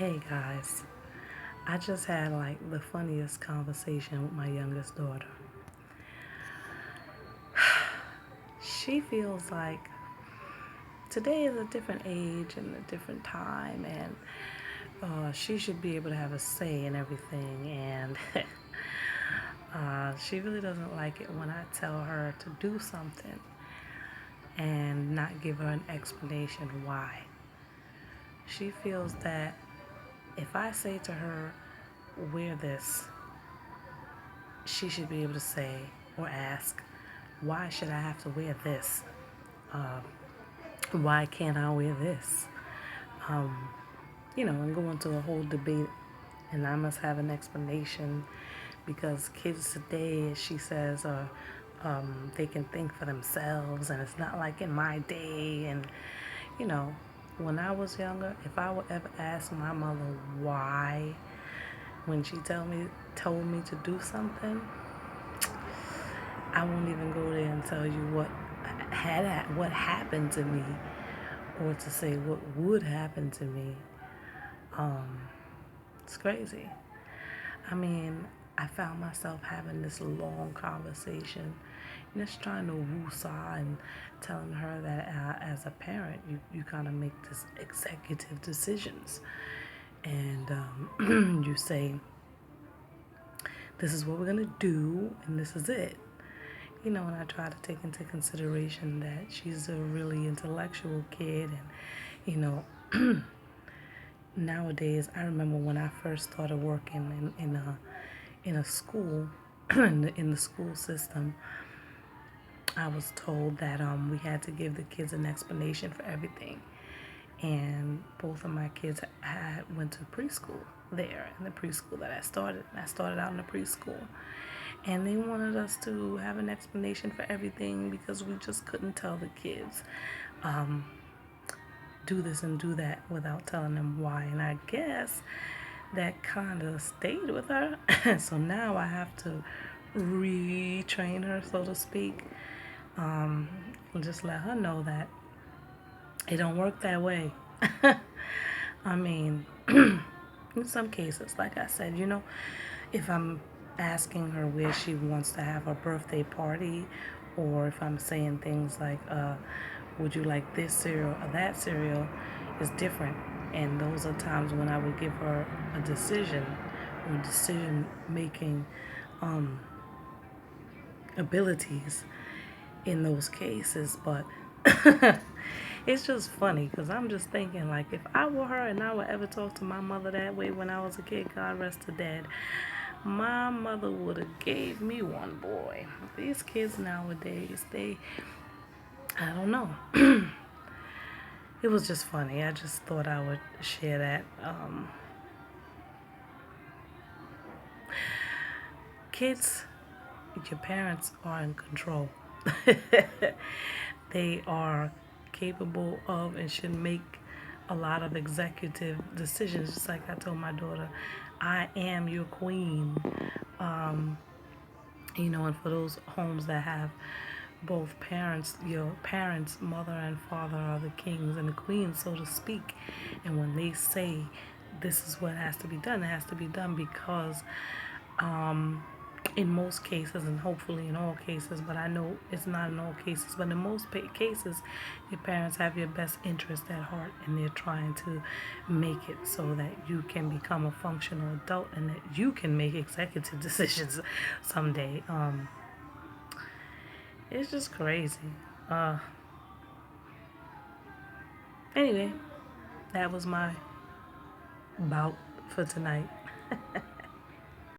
Hey guys, I just had like the funniest conversation with my youngest daughter. She feels like today is a different age and a different time, and she should be able to have a say in everything. And she really doesn't like it when I tell her to do something and not give her an explanation why. She feels that if I say to her, wear this, she should be able to say or ask, why should I have to wear this? Uh, why can't I wear this? Um, and go into a whole debate, and I must have an explanation because kids today, she says, they can think for themselves, and it's not like in my day. And you know, when I was younger, if I would ever ask my mother why, when she told me to do something, I won't even go there and tell you what happened to me, or to say what would happen to me. Um, it's crazy. I mean, I found myself having this long conversation, just trying to woo-saw and telling her that as a parent, you kind of make this executive decisions, and you say, this is what we're gonna do, and this is it. And I try to take into consideration that she's a really intellectual kid, and you know, nowadays I remember when I first started working in a school, in the school system, I was told that we had to give the kids an explanation for everything. And both of my kids had went to preschool there, in the preschool that I started. I started out in the preschool. And they wanted us to have an explanation for everything because we just couldn't tell the kids, um, do this and do that without telling them why. And I guess that kind of stayed with her. So now I have to retrain her, so to speak. And just let her know that it don't work that way. I mean, in some cases, like I said, if I'm asking her where she wants to have a birthday party, or if I'm saying things like, would you like this cereal or that cereal, is different. And those are times when I would give her a decision or decision making um, abilities in those cases. But it's just funny because I'm just thinking, like, if I were her and I would ever talk to my mother that way when I was a kid, God rest her dead, my mother would have gave me one, boy. These kids nowadays, I don't know. It was just funny. I just thought I would share that. Kids, your parents are in control. They are capable of and should make a lot of executive decisions. Just like I told my daughter, I am your queen. Um, and for those homes that have both parents, your parents, mother and father, are the kings and the queens, so to speak. And when they say this is what has to be done, it has to be done because in most cases, and hopefully in all cases, but I know it's not in all cases, but in most cases, your parents have your best interest at heart, and they're trying to make it so that you can become a functional adult and that you can make executive decisions someday. It's just crazy. Uh, anyway, that was my bout for tonight.